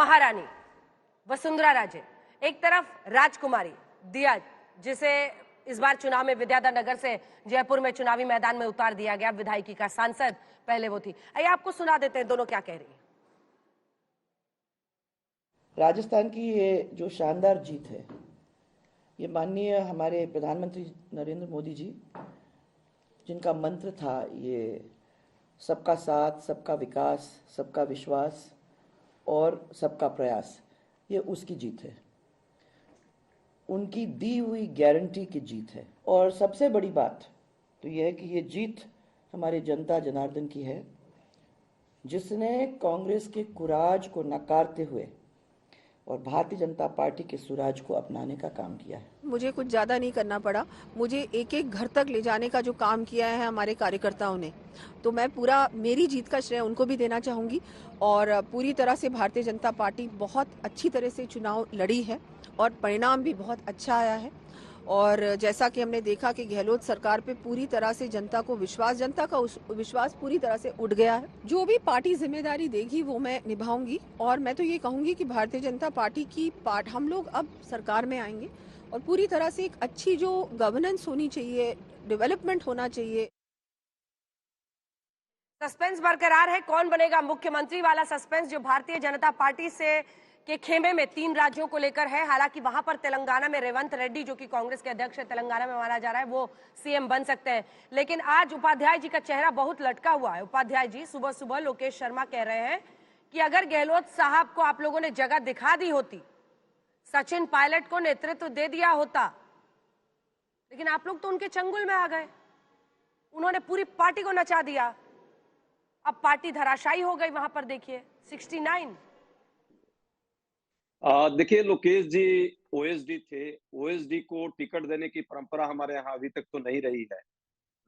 महारानी वसुंधरा राजे, एक तरफ राजकुमारी दिया, जिसे इस बार चुनाव में विद्याधर नगर से जयपुर में चुनावी मैदान में उतार दिया गया, विधायकी का सांसद पहले वो थी। आइए आपको सुना देते हैं दोनों क्या कह रही है। राजस्थान की ये जो शानदार जीत है, ये माननीय हमारे प्रधानमंत्री नरेंद्र मोदी जी, जिनका मंत्र था ये सबका साथ, सबका विकास, सबका विश्वास और सबका प्रयास, ये उसकी जीत है, उनकी दी हुई गारंटी की जीत है। और सबसे बड़ी बात तो यह है कि ये जीत हमारे जनता जनार्दन की है, जिसने कांग्रेस के कुराज को नकारते हुए और भारतीय जनता पार्टी के सुराज को अपनाने का काम किया है। मुझे कुछ ज़्यादा नहीं करना पड़ा, मुझे एक एक घर तक ले जाने का जो काम किया है हमारे कार्यकर्ताओं ने, तो मैं पूरा मेरी जीत का श्रेय उनको भी देना चाहूँगी। और पूरी तरह से भारतीय जनता पार्टी बहुत अच्छी तरह से चुनाव लड़ी है और परिणाम भी बहुत अच्छा आया है। और जैसा कि हमने देखा कि गहलोत सरकार पे पूरी तरह से जनता को विश्वास, जनता का विश्वास पूरी तरह से उठ गया है। जो भी पार्टी जिम्मेदारी देगी वो मैं निभाऊंगी। और मैं तो ये कहूंगी कि भारतीय जनता पार्टी की हम लोग अब सरकार में आएंगे और पूरी तरह से एक अच्छी जो गवर्नेंस होनी चाहिए, डेवलपमेंट होना चाहिए। सस्पेंस बरकरार है, कौन बनेगा मुख्यमंत्री वाला सस्पेंस जो भारतीय जनता पार्टी से के खेमे में 3 राज्यों को लेकर है। हालांकि वहां पर तेलंगाना में रेवंत रेड्डी, जो कि कांग्रेस के अध्यक्ष है तेलंगाना में माना जा रहा है, वो सीएम बन सकते हैं। लेकिन आज उपाध्याय जी का चेहरा बहुत लटका हुआ है। उपाध्याय जी सुबह सुबह लोकेश शर्मा कह रहे हैं कि अगर गहलोत साहब को आप लोगों ने जगह दिखा दी होती, सचिन पायलट को नेतृत्व दे दिया होता, लेकिन आप लोग तो उनके चंगुल में आ गए, उन्होंने पूरी पार्टी को नचा दिया। अब पार्टी धराशायी हो गई। वहां पर देखिए 69। देखिए लोकेश जी ओएसडी थे, ओएसडी को टिकट देने की परंपरा हमारे यहाँ अभी तक तो नहीं रही है।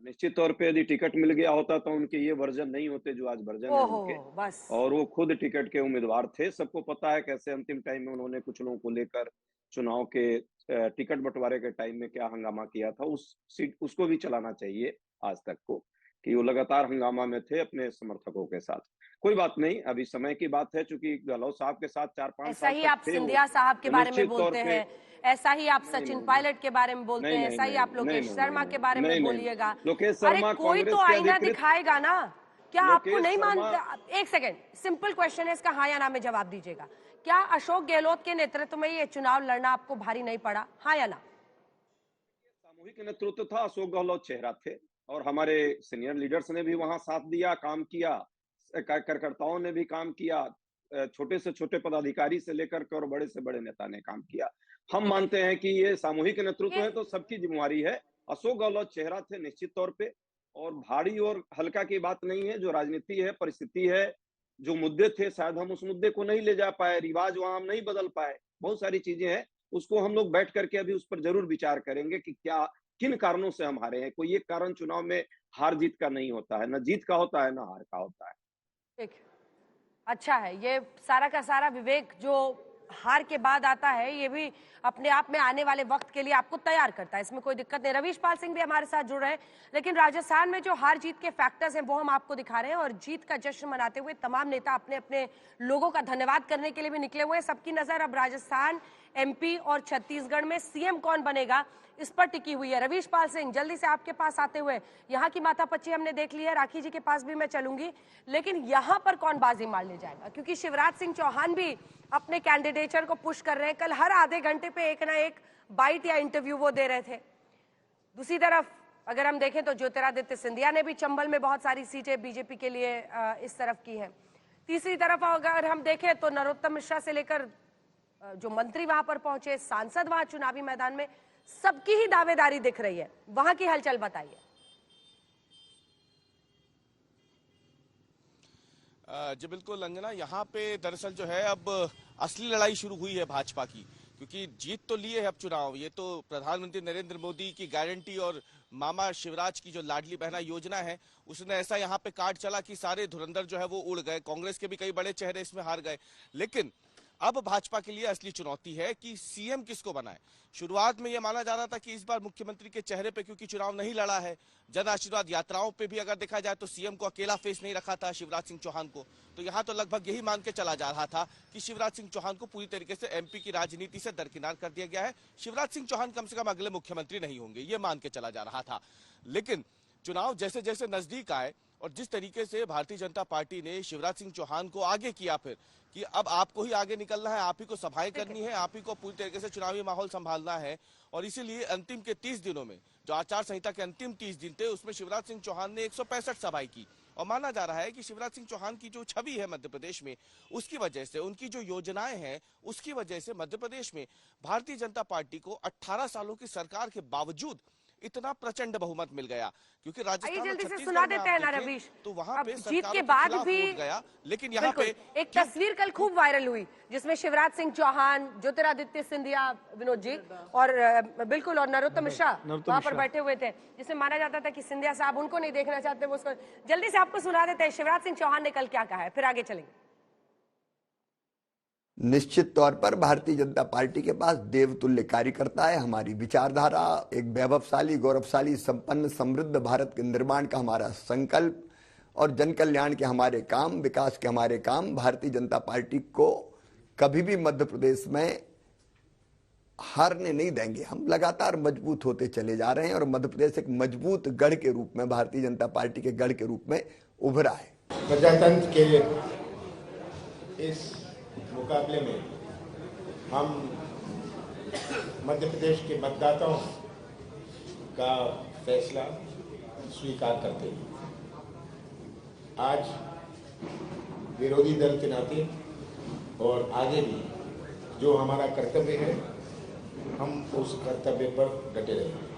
निश्चित तौर पे यदि टिकट मिल गया होता तो उनके ये वर्जन नहीं होते जो आज वर्जन है उनके, बस। और वो खुद टिकट के उम्मीदवार थे। सबको पता है कैसे अंतिम टाइम में उन्होंने कुछ लोगों को लेकर चुनाव के टिकट बंटवारे के टाइम में क्या हंगामा किया था। उस सीट उसको भी चलाना चाहिए आज तक को, कि वो लगातार हंगामा में थे अपने समर्थकों के साथ। कोई बात नहीं, अभी समय की बात है, चूंकि गहलोत साहब के साथ 4-5 साल तक आप थे सिंधिया साहब के बारे में बोलते हैं, ऐसा ही आप नहीं, सचिन नहीं, पायलट के बारे में बोलते हैं, ऐसा ही आप लोकेश शर्मा के बारे में बोलिएगा। लोकेश अरे शर्मा कोई तो आईना दिखाएगा ना, क्या आपको नहीं मानते? एक सेकंड, सिंपल क्वेश्चन है, इसका हाँ या ना में जवाब दीजिएगा। क्या अशोक गहलोत के नेतृत्व में ये चुनाव लड़ना आपको भारी नहीं पड़ा, हाँ या ना? सामूहिक नेतृत्व था, अशोक गहलोत चेहरा थे और हमारे सीनियर लीडर्स ने भी वहां साथ दिया, काम किया, कार्यकर्ताओं ने भी काम किया, छोटे से छोटे पदाधिकारी से लेकर के और बड़े से बड़े नेता ने काम किया। हम मानते हैं कि ये सामूहिक नेतृत्व है तो सबकी जिम्मेवारी है। अशोक गहलोत चेहरा थे निश्चित तौर पे, और भारी और हल्का की बात नहीं है। जो राजनीति है, परिस्थिति है, जो मुद्दे थे शायद हम उस मुद्दे को नहीं ले जा पाए, रिवाज वहां हम नहीं बदल पाए, बहुत सारी चीजें हैं, उसको हम लोग बैठ करके अभी उस पर जरूर विचार करेंगे कि क्या किन कारणों से हम हारे हैं। कोई एक कारण चुनाव में हार जीत का नहीं होता है, न जीत का होता है, न हार का होता है। ठीक, अच्छा है। ये सारा का सारा विवेक जो हार के बाद आता है, ये भी अपने आप में आने वाले वक्त के लिए आपको तैयार करता है, इसमें कोई दिक्कत नहीं। रवीश पाल सिंह भी हमारे साथ जुड़ रहे हैं, लेकिन राजस्थान में जो हार जीत के फैक्टर्स हैं वो हम आपको दिखा रहे हैं। और जीत का जश्न मनाते हुए तमाम नेता अपने अपने लोगों का धन्यवाद करने के लिए भी निकले हुए हैं। सबकी नजर अब राजस्थान, एमपी और छत्तीसगढ़ में सीएम कौन बनेगा इस पर टिकी हुई है। रवीश पाल सिंह, जल्दी से आपके पास आते हुए, यहाँ की माथापच्ची हमने देख ली है, राखी जी के पास भी मैं चलूंगी, लेकिन यहाँ पर कौन बाजी मार ले जाएगा? क्योंकि शिवराज सिंह चौहान भी अपने कैंडिडेचर को पुश कर रहे हैं। कल हर आधे घंटे पे एक ना एक बाइट या इंटरव्यू वो दे रहे थे। दूसरी तरफ अगर हम देखें तो ज्योतिरादित्य सिंधिया ने भी चंबल में बहुत सारी सीटें बीजेपी के लिए इस तरफ की है। तीसरी तरफ अगर हम देखें तो नरोत्तम मिश्रा से लेकर जो मंत्री वहां पर पहुंचे, सांसद वहां चुनावी मैदान में, सबकी ही दावेदारी दिख रही है। वहां की हलचल बताइए। जी बिल्कुल अंजना, यहाँ पे दरअसल जो है अब असली लड़ाई शुरू हुई है भाजपा की, क्योंकि जीत तो लिए है अब चुनाव। ये तो प्रधानमंत्री नरेंद्र मोदी की गारंटी और मामा शिवराज की जो लाडली बहना योजना है, उसने ऐसा यहाँ पे काट चला कि सारे धुरंधर जो है वो उड़ गए। कांग्रेस के भी कई बड़े चेहरे इसमें हार गए, लेकिन अब भाजपा के लिए असली चुनौती है कि सीएम किसको बनाए। शुरुआत में यह माना जा रहा था कि इस बार मुख्यमंत्री के चेहरे पे क्योंकि चुनाव नहीं लड़ा है, जन आशीर्वाद यात्राओं पे भी अगर देखा जाए तो सीएम को अकेला फेस नहीं रखा था शिवराज सिंह चौहान को, तो यहां तो लगभग यही मान के चला जा रहा था कि शिवराज सिंह चौहान को पूरी तरीके से एमपी की राजनीति से दरकिनार कर दिया गया है, शिवराज सिंह चौहान कम से कम अगले मुख्यमंत्री नहीं होंगे, ये मान के चला जा रहा था। लेकिन चुनाव जैसे जैसे नजदीक आए और जिस तरीके से भारतीय जनता पार्टी ने शिवराज सिंह चौहान को आगे किया फिर कि अब आपको ही आगे निकलना है, आप ही को सभाएं करनी है, आप ही को पूरी तरीके से चुनावी माहौल संभालना है, और इसीलिए अंतिम के 30 दिनों में जो आचार संहिता के अंतिम 30 दिन थे उसमें शिवराज सिंह चौहान ने 165 सभाएं की। और माना जा रहा है कि शिवराज सिंह चौहान की जो छवि है मध्य प्रदेश में, उसकी वजह से, उनकी जो योजनाएं हैं उसकी वजह से मध्य प्रदेश में भारतीय जनता पार्टी को 18 सालों की सरकार के बावजूद इतना प्रचंड बहुमत मिल गया। क्योंकि राजस्थान जल्दी से छत्तीसगढ़ सुना में देते आप हैं ना देखें रवीश, तो वहां अब पे जीत सरकारों के के बाद खिलाफ भी वोट गया, लेकिन यहाँ पे एक तस्वीर कल खूब वायरल हुई जिसमें शिवराज सिंह चौहान, ज्योतिरादित्य सिंधिया, विनोद जी और बिल्कुल और नरोत्तम मिश्रा वहां पर बैठे हुए थे, जिसमें माना जाता था कि सिंधिया साहब उनको नहीं देखना चाहते, वो उसको। जल्दी से आपको सुना देते हैं शिवराज सिंह चौहान ने कल क्या कहा है, फिर आगे चलेंगे। निश्चित तौर पर भारतीय जनता पार्टी के पास देवतुल्य कार्यकर्ता है। हमारी विचारधारा, एक वैभवशाली, गौरवशाली, संपन्न, समृद्ध भारत के निर्माण का हमारा संकल्प और जन कल्याण के हमारे काम, विकास के हमारे काम भारतीय जनता पार्टी को कभी भी मध्य प्रदेश में हारने नहीं देंगे। हम लगातार मजबूत होते चले जा रहे हैं और मध्य प्रदेश एक मजबूत गढ़ के रूप में, भारतीय जनता पार्टी के गढ़ के रूप में उभरा है। प्रजातंत्र के इस मुकाबले में हम मध्य प्रदेश के मतदाताओं का फैसला स्वीकार करते हैं। आज विरोधी दल के नाते और आगे भी जो हमारा कर्तव्य है, हम उस कर्तव्य पर डटे रहेंगे।